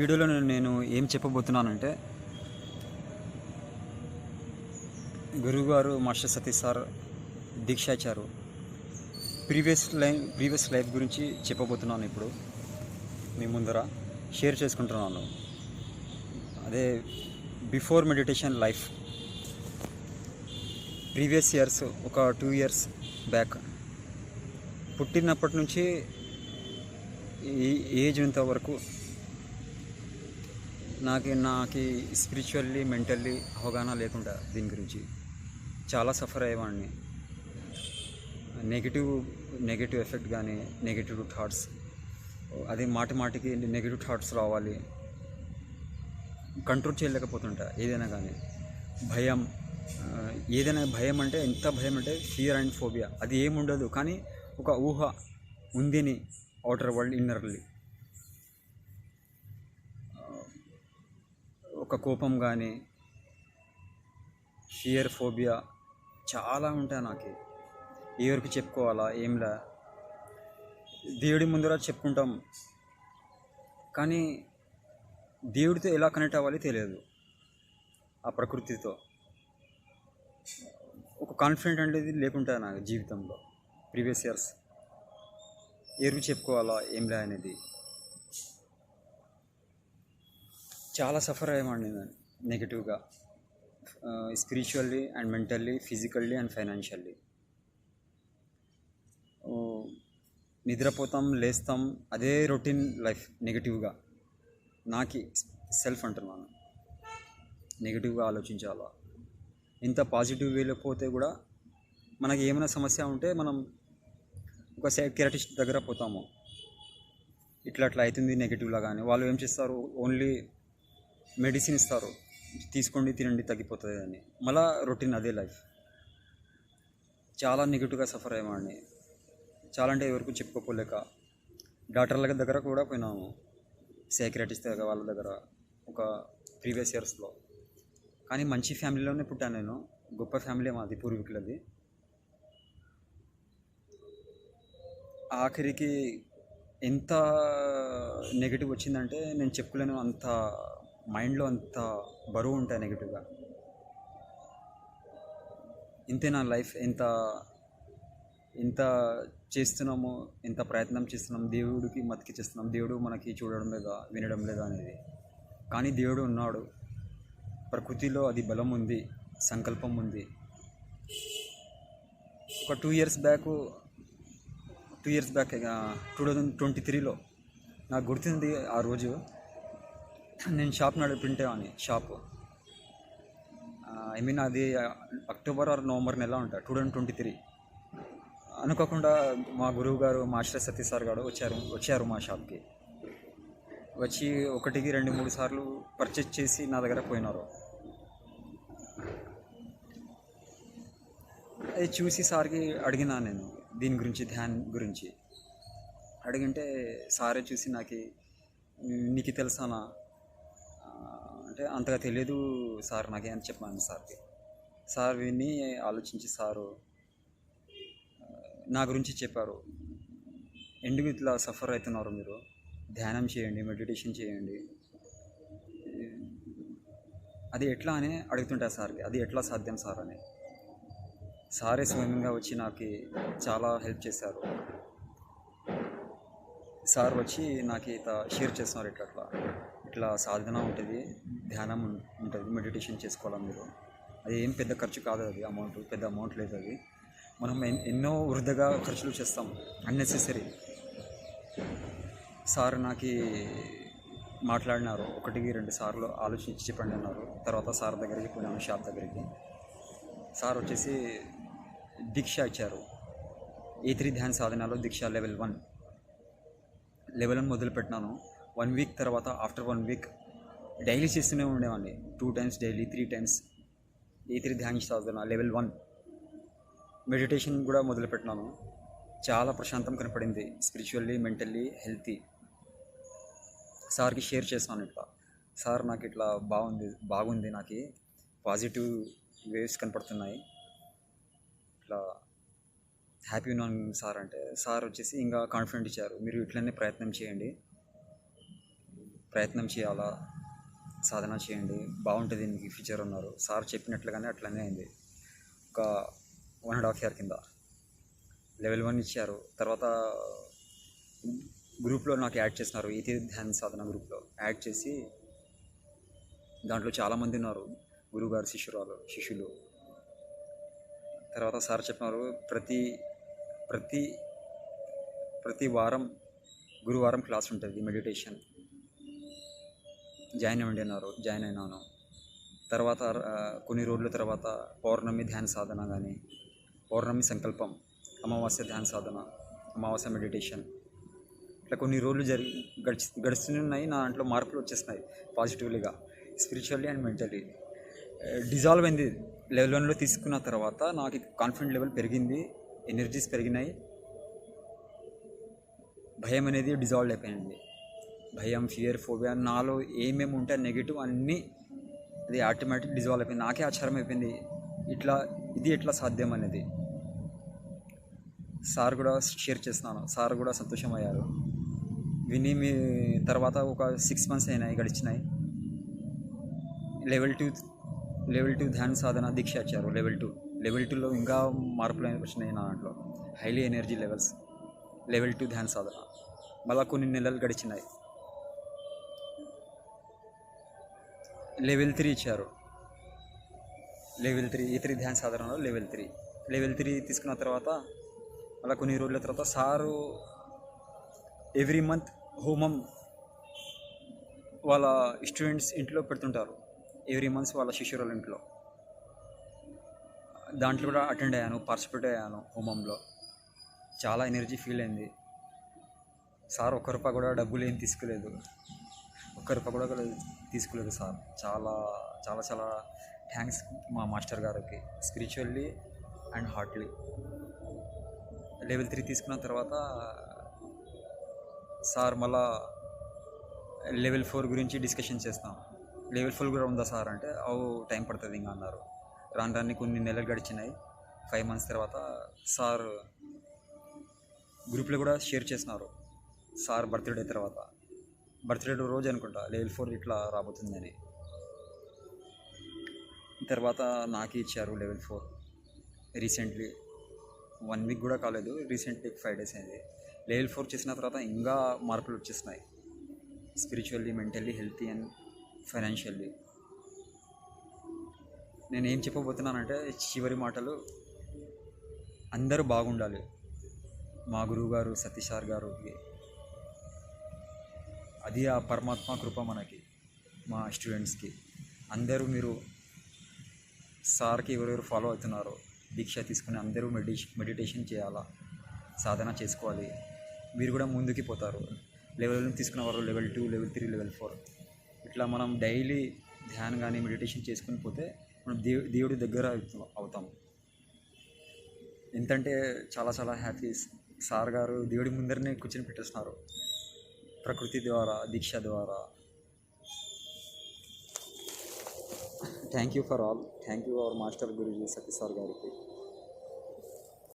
వీడియోలో నేను ఏం చెప్పబోతున్నానంటే, గురువుగారు మాస్టర్ సతీష్ సార్ దీక్ష ఇచ్చారు. ప్రీవియస్ లైఫ్ గురించి చెప్పబోతున్నాను. ఇప్పుడు మీ ముందర షేర్ చేసుకుంటున్నాను. అదే before meditation life. Previous years, ఒక 2 years బ్యాక్, పుట్టినప్పటి నుంచి ఈ ఏజ్ ఇంతవరకు నాకు స్పిరిచువల్లీ, మెంటల్లీ అవగాహన లేకుండా దీని గురించి చాలా సఫర్ అయ్యేవాడిని. నెగిటివ్ ఎఫెక్ట్ కానీ, నెగిటివ్ థాట్స్, అది మాటికి నెగిటివ్ థాట్స్ రావాలి, కంట్రోల్ చేయలేకపోతుంటా. ఏదైనా కానీ భయం అంటే ఎంత భయం అంటే ఫియర్ అండ్ ఫోబియా. అది ఏముండదు కానీ ఒక ఊహ ఉందని అవుటర్ వరల్డ్, ఇన్నర్లీ ఒక కోపం కానీ, ఫియర్, ఫోబియా చాలా ఉంటాయి నాకు. ఎవరికి చెప్పుకోవాలా ఏంలా, దేవుడి ముందర చెప్పుకుంటాం కానీ దేవుడితో ఎలా కనెక్ట్ అవ్వాలి తెలియదు. ఆ ప్రకృతితో ఒక కాన్ఫిడెంట్ అనేది లేకుండా నాకు జీవితంలో. ప్రీవియస్ ఇయర్స్ ఎవరికి చెప్పుకోవాలా ఏంలా అనేది చాలా సఫర్ అయ్యామండి నేను. నెగిటివ్గా, spiritually and mentally, physically and financially. నిద్రపోతాం, లేస్తాం, అదే రొటీన్ లైఫ్. నెగిటివ్గా నాకి సెల్ఫ్ అంటున్నాను, నెగిటివ్గా ఆలోచించాలా. ఇంత పాజిటివ్ వేలో పోతే కూడా మనకి ఏమైనా సమస్య ఉంటే మనం ఒక సైకియాట్రిస్ట్ దగ్గర పోతాము. ఇట్లా అవుతుంది నెగిటివ్లా. కానీ వాళ్ళు ఏం చేస్తారు, ఓన్లీ మెడిసిన్ ఇస్తారు, తీసుకోండి, తినండి, తగ్గిపోతుంది అని. మళ్ళీ రొటీన్ అదే లైఫ్. చాలా నెగిటివ్గా సఫర్ అయ్యామండి. చాలా అంటే ఎవరికి చెప్పుకోలేక డాక్టర్ల దగ్గర కూడా పోయినాము, సైకియాట్రిస్ట్ దగ్గర, వాళ్ళ దగ్గర, ఒక ప్రీవియస్ ఇయర్స్లో. కానీ మంచి ఫ్యామిలీలోనే పుట్టాను నేను. గొప్ప ఫ్యామిలీ మాది, పూర్వీకులది. ఆఖరికి ఎంత నెగిటివ్ వచ్చిందంటే నేను చెప్పుకోలేను. అంత మైండ్లో అంత బరువు ఉంటాయి నెగిటివ్గా. ఇంతే నా లైఫ్. ఎంత చేస్తున్నాము, ఎంత ప్రయత్నం చేస్తున్నాం, దేవుడికి మతికి చేస్తున్నాం, దేవుడు మనకి చూడడం లేదా, వినడం లేదా అనేది. కానీ దేవుడు ఉన్నాడు, ప్రకృతిలో అది బలం ఉంది, సంకల్పం ఉంది. ఒక 2 years బ్యాక్ 2023లో నాకు గుర్తుంది. ఆ రోజు నేను షాప్ నడిపింటేవాడిని. అది అక్టోబర్ ఆర్ నవంబర్ నెల ఉంటా, 2023. అనుకోకుండా మా గురువు గారు మాస్టర్ సతీష్ సార్ గారు వచ్చారు మా షాప్కి. వచ్చి 1, 2, 3 సార్లు పర్చేజ్ చేసి నా దగ్గర పోయినారు. అది చూసి సార్కి అడిగినా నేను దీని గురించి, ధ్యాన్ గురించి అడిగింటే సారే చూసి నీకు తెలుసానా అంటే, అంతగా తెలియదు సార్ నాకే అని చెప్పాను సార్కి. సార్ విని ఆలోచించి సారు నా గురించి చెప్పారు. ఎందుకు ఇట్లా సఫర్ అవుతున్నారు మీరు, ధ్యానం చేయండి, మెడిటేషన్ చేయండి. అది ఎట్లా అని అడుగుతుంటా సార్కి. అది ఎట్లా సాధ్యం సార్ అని. సారే స్వయంగా వచ్చి నాకు చాలా హెల్ప్ చేశారు. సార్ వచ్చి నాకు షేర్ చేస్తున్నారు, ఇట్లా సాధన ఉంటుంది, ధ్యానం ఉంటుంది, మెడిటేషన్ చేసుకోవాలి మీరు. అది ఏం పెద్ద ఖర్చు కాదు, అది పెద్ద అమౌంట్ లేదు. అది మనం ఎన్నో వృధాగా ఖర్చులు చేస్తాం, అన్నెసెసరీ. సార్ నాకు మాట్లాడినారు, 1, 2 సార్లు ఆలోచించి చెప్పండి అన్నారు. తర్వాత సార్ దగ్గరికి పోయినాను, షాప్ దగ్గరికి. సార్ వచ్చేసి దీక్ష ఇచ్చారు. A3 ధ్యాన సాధనలో దీక్ష లెవెల్ 1 మొదలుపెట్టినాను. 1 week తర్వాత, ఆఫ్టర్ 1 week డైలీ చేస్తూనే ఉండేవాడిని. 2 times డైలీ, 3 times A3 ధ్యాన సాధన లెవెల్ 1. మెడిటేషన్ కూడా మొదలుపెట్టినాను. చాలా ప్రశాంతం కనపడింది, స్పిరిచువల్లీ, మెంటల్లీ, హెల్తీ. సార్కి షేర్ చేస్తాను సార్ నాకు ఇట్లా బాగుంది, నాకు పాజిటివ్ వేవ్స్ కనపడుతున్నాయి, ఇట్లా హ్యాపీ ఉన్నాను సార్ అంటే, సార్ వచ్చేసి ఇంకా కాన్ఫిడెంట్ ఇచ్చారు. మీరు ఇట్లనే ప్రయత్నం చేయండి, ప్రయత్నం చేయాలా, సాధన చేయండి, బాగుంటుంది మీకు ఫ్యూచర్ అన్నారు. సార్ చెప్పినట్లుగానే అట్లనే అయింది. ఒక 1.5 year కింద లెవెల్ 1 ఇచ్చారు. తర్వాత గ్రూప్లో నాకు యాడ్ చేసినారు, ఇతి ధ్యాన సాధన గ్రూప్లో యాడ్ చేసి దాంట్లో చాలామంది ఉన్నారు గురువుగారు శిష్యులు. తర్వాత సార్ చెప్పినారు ప్రతి ప్రతి వారం గురువారం క్లాస్ ఉంటుంది మెడిటేషన్, జాయిన్ అవ్వండి అన్నారు. జాయిన్ అయినాను. తర్వాత కొన్ని రోజుల తర్వాత పౌర్ణమి ధ్యాన సాధన కానీ, పౌర్ణమి సంకల్పం, అమావాస్య ధ్యాన సాధన, అమావాస్య మెడిటేషన్, ఇట్లా కొన్ని రోజులు గడుస్తున్నాయి. నా దాంట్లో మార్పులు వచ్చేసినాయి పాజిటివ్లీగా, స్పిరిచువల్లీ అండ్ మెంటలీ. డిజాల్వ్ అయింది. లెవెల్ 1లో తీసుకున్న తర్వాత నాకు కాన్ఫిడెంట్ లెవెల్ పెరిగింది, ఎనర్జీస్ పెరిగినాయి, భయం అనేది డిజాల్వ్ అయిపోయింది. భయం, ఫియర్, ఫోబియా, నాలో ఏమేమి ఉంటే నెగిటివ్ అన్నీ అది ఆటోమేటిక్ డిజాల్వ్ అయిపోయింది. నాకే ఆశ్చర్యం అయిపోయింది, ఇది ఎట్లా సాధ్యం అనేది. సార్ కూడా షేర్ చేస్తున్నాను, సార్ కూడా సంతోషమయ్యారు విని. మీ తర్వాత ఒక 6 months గడిచినాయి. లెవెల్ 2 ధ్యాన సాధన దీక్ష ఇచ్చారు. లెవెల్ 2లో ఇంకా మార్పులు వచ్చినాయి నా దాంట్లో, హైలీ ఎనర్జీ లెవెల్స్. లెవెల్ 2 ధ్యాన సాధన మళ్ళీ కొన్ని నెలలు గడిచినాయి. లెవెల్ 3 ఇచ్చారు. లెవెల్ 3 E3 ధ్యాన సాధనలో లెవెల్ 3 తీసుకున్న తర్వాత మళ్ళీ కొన్ని రోజుల తర్వాత సారు ఎవ్రీ మంత్ హోమం వాళ్ళ స్టూడెంట్స్ ఇంట్లో పెడుతుంటారు. ఎవ్రీ మంత్స్ వాళ్ళ శిష్యురాల ఇంట్లో. దాంట్లో కూడా అటెండ్ అయ్యాను, పార్టిసిపేట్ అయ్యాను హోమంలో. చాలా ఎనర్జీ ఫీల్ అయింది. సార్ ఒక్క రూపాయి కూడా డబ్బులు ఏం తీసుకోలేదు, సార్. చాలా చాలా చాలా థ్యాంక్స్ మా మాస్టర్ గారికి, స్పిరిచువల్లీ అండ్ హార్ట్లీ. లెవెల్ 3 తీసుకున్న తర్వాత సార్ మళ్ళా లెవెల్ 4 గురించి డిస్కషన్ చేస్తాం. లెవెల్ 4 కూడా ఉందా సార్ అంటే, టైం పడుతుంది ఇంకా అన్నారు. రాని కొన్ని నెలలు గడిచినాయి. 5 months తర్వాత సార్ గ్రూప్లో కూడా షేర్ చేసినారు, సార్ బర్త్డే తర్వాత, బర్త్డే రోజు అనుకుంటా లెవెల్ 4 ఇట్లా రాబోతుందని. తర్వాత నాకే ఇచ్చారు లెవెల్ 4 రీసెంట్లీ. 1 week కూడా కాలేదు, రీసెంట్లీ 5 days అయింది. లెవెల్ 4 చేసిన తర్వాత ఇంకా మార్పులు వచ్చేసినాయి, spiritually, mentally, healthy and financially. నేను ఏం చెప్పబోతున్నానంటే, చివరి మాటలు, అందరూ బాగుండాలి. మా గురువుగారు సతీష్ సార్ గారికి అది ఆ పరమాత్మ కృప మనకి, మా స్టూడెంట్స్కి. అందరూ మీరు సార్కి ఎవరెవరు ఫాలో అవుతున్నారో దీక్ష తీసుకుని అందరూ మెడిటేషన్ చేయాలా, సాధన చేసుకోవాలి. మీరు కూడా ముందుకి పోతారు. లెవెల్ 1 తీసుకున్న వారు లెవెల్ 2, లెవెల్ 3, లెవెల్ 4 ఇట్లా మనం డైలీ ధ్యానం కానీ మెడిటేషన్ చేసుకుని పోతే మనం దేవుడి దగ్గర అవుతాం. ఎంతంటే చాలా చాలా హ్యాపీ. సార్ గారు దేవుడి ముందరనే కూర్చొని పెట్టేస్తున్నారు, ప్రకృతి ద్వారా, దీక్ష ద్వారా. Thank you for all. Thank you our master Guruji Satish sir గారికి.